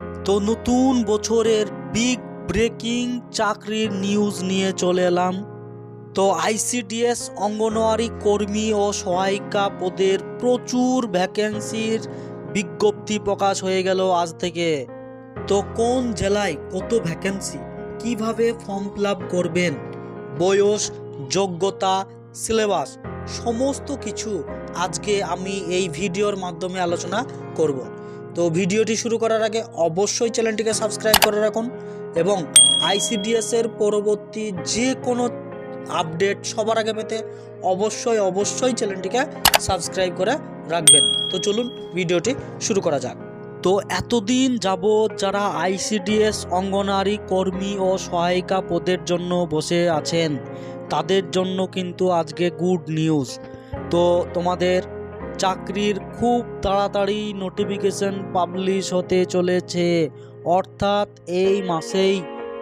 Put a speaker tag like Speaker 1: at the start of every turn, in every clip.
Speaker 1: তো নতুন বছরের বিগ ব্রেকিং চাকরির নিউজ নিয়ে চলে এলাম। তো আইসিডিএস অঙ্গনওয়াড়ি কর্মী ও সহায়িকা পদের প্রচুর ভ্যাকেন্সির বিজ্ঞপ্তি প্রকাশ হয়ে গেল আজ থেকে। তো কোন জেলায় কত ভ্যাকেন্সি, কিভাবে ফর্ম ফিল আপ করবেন, বয়স, যোগ্যতা, সিলেবাস সমস্ত কিছু আজকে আমি এই ভিডিওর মাধ্যমে আলোচনা করব। তো ভিডিওটি শুরু করার আগে অবশ্যই চ্যানেলটিকে সাবস্ক্রাইব করে রাখুন এবং আইসিডিএস এর পরবর্তী যে কোনো আপডেট সবার আগে পেতে অবশ্যই চ্যানেলটিকে সাবস্ক্রাইব করে রাখবেন। তো চলুন ভিডিওটি শুরু করা যাক। তো এতদিন যাবৎ যারা আইসিডিএস অঙ্গনওয়াড়ি কর্মী ও সহায়িকা পদের জন্য বসে আছেন তাদের জন্য কিন্তু আজকে গুড নিউজ। তো তোমাদের চাকরির খুব তাড়াতাড়ি নোটিফিকেশন পাবলিশ হতে চলেছে, অর্থাৎ এই মাসেই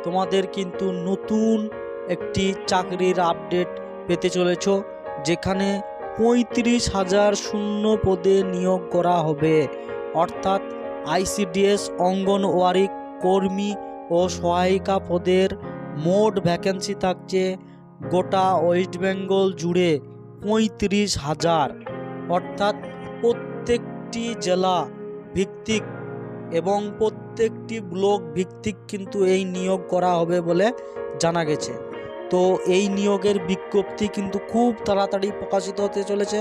Speaker 1: তোমাদের কিন্তু নতুন একটি চাকরির আপডেট পেতে চলেছ, যেখানে 35,000 শূন্য পদে নিয়োগ করা হবে। অর্থাৎ আইসিডিএস অঙ্গনওয়াড়ি কর্মী ও সহায়িকা পদের মোট ভ্যাকেন্সি থাকছে গোটা ওয়েস্ট বেঙ্গল জুড়ে 35,000। অর্থাৎ প্রত্যেকটি জেলা ভিত্তিক এবং প্রত্যেকটি ব্লক ভিত্তিক কিন্তু এই নিয়োগ করা হবে বলে জানা গেছে। তো এই নিয়োগের বিজ্ঞপ্তি কিন্তু খুব তাড়াতাড়ি প্রকাশিত হতে চলেছে।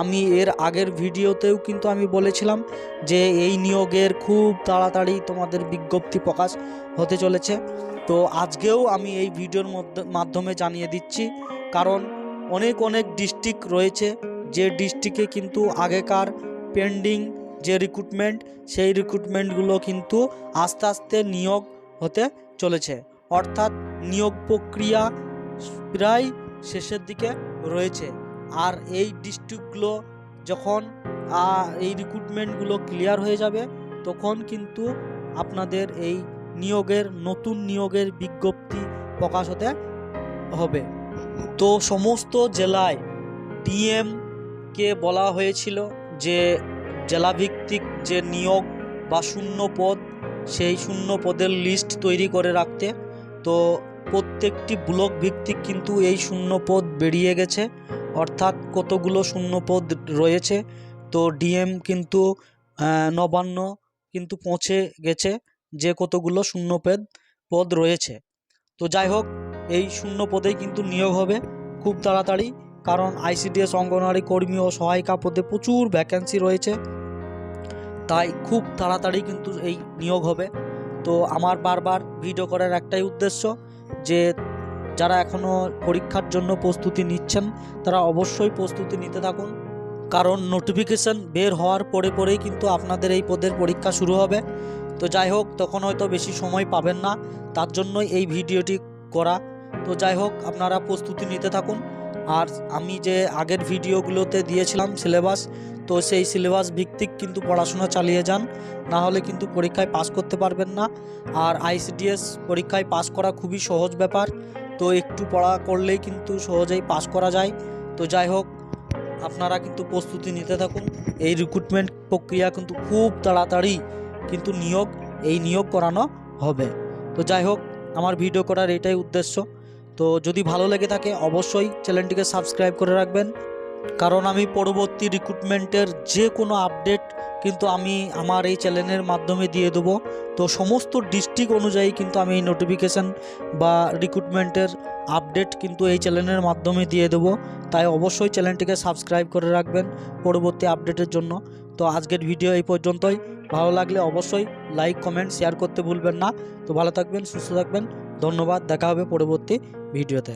Speaker 1: আমি এর আগের ভিডিওতেও কিন্তু আমি বলেছিলাম যে এই নিয়োগের খুব তাড়াতাড়ি তোমাদের বিজ্ঞপ্তি প্রকাশ হতে চলেছে। তো আজকেও আমি এই ভিডিওর মাধ্যমে জানিয়ে দিচ্ছি, কারণ অনেক ডিস্ট্রিক্ট রয়েছে যে ডিস্ট্রিক্টে কিন্তু আগেকার পেন্ডিং যে রিক্রুটমেন্ট, সেই রিক্রুটমেন্টগুলো কিন্তু আস্তে আস্তে নিয়োগ হতে চলেছে। অর্থাৎ নিয়োগ প্রক্রিয়া প্রায় শেষের দিকে রয়েছে। আর এই ডিস্ট্রিক্টগুলো যখন এই রিক্রুটমেন্টগুলো ক্লিয়ার হয়ে যাবে তখন কিন্তু আপনাদের এই নতুন নিয়োগের বিজ্ঞপ্তি প্রকাশ হতে হবে। তো সমস্ত জেলায় ডিএমকে বলা হয়েছিল যে জেলাভিত্তিক যে নিয়োগ বা শূন্য পদ, সেই শূন্য পদের লিস্ট তৈরি করে রাখতে। তো প্রত্যেকটি ব্লক ভিত্তিক কিন্তু এই শূন্য পদ বেরিয়ে গেছে, অর্থাৎ কতগুলো শূন্য পদ রয়েছে। তো ডিএম কিন্তু নবান্ন কিন্তু পৌঁছে গেছে যে কতগুলো শূন্য পদ রয়েছে। তো যাই হোক, এই শূন্য পদেই কিন্তু নিয়োগ হবে খুব তাড়াতাড়ি, কারণ আইসিডিএস অঙ্গনওয়াড়ি কর্মী ও সহায়িকা পদে প্রচুর ভ্যাকেন্সি রয়েছে, তাই খুব তাড়াতাড়ি কিন্তু এই নিয়োগ হবে। তো আমার বারবার ভিডিও করার একটাই উদ্দেশ্য যে যারা এখনও পরীক্ষার জন্য প্রস্তুতি নিচ্ছেন তারা অবশ্যই প্রস্তুতি নিতে থাকুন, কারণ নোটিফিকেশন বের হওয়ার পরেই কিন্তু আপনাদের এই পদের পরীক্ষা শুরু হবে। তো যাই হোক, তখন হয়তো বেশি সময় পাবেন না, তার জন্যই এই ভিডিওটি করা। তো যাই হোক, আপনারা প্রস্তুতি নিতে থাকুন। আর আমি যে আগের ভিডিওগুলোতে দিয়েছিলাম সিলেবাস, তো সেই সিলেবাস ভিত্তিক কিন্তু পড়াশোনা চালিয়ে যান, না হলে কিন্তু পরীক্ষায় পাস করতে পারবেন না। আর আইসিডিএস পরীক্ষায় পাস করা খুবই সহজ ব্যাপার, তো একটু পড়া করলেই কিন্তু সহজেই পাস করা যায়। তো যাই হোক, আপনারা কিন্তু প্রস্তুতি নিতে থাকুন। এই রিক্রুটমেন্ট প্রক্রিয়া কিন্তু খুব তাড়াতাড়ি কিন্তু নিয়োগ করানো হবে। তো যাই হোক, আমার ভিডিও করার এটাই উদ্দেশ্য। তো যদি ভালো লেগে থাকে অবশ্যই চ্যানেলটিকে সাবস্ক্রাইব করে রাখবেন, কারণ আমি পরবর্তী রিক্রুটমেন্টের যে কোনো আপডেট কিন্তু আমি আমার এই চ্যানেলের মাধ্যমে দিয়ে দেবো। তো সমস্ত ডিস্ট্রিক্ট অনুযায়ী কিন্তু আমি এই নোটিফিকেশান বা রিক্রুটমেন্টের আপডেট কিন্তু এই চ্যানেলের মাধ্যমে দিয়ে দেবো, তাই অবশ্যই চ্যানেলটিকে সাবস্ক্রাইব করে রাখবেন পরবর্তী আপডেটের জন্য। তো আজকের ভিডিও এই পর্যন্তই। ভালো লাগলে অবশ্যই লাইক, কমেন্ট, শেয়ার করতে ভুলবেন না। তো ভালো থাকবেন, সুস্থ থাকবেন, ধন্যবাদ। দেখা হবে পরবর্তী ভিডিওতে।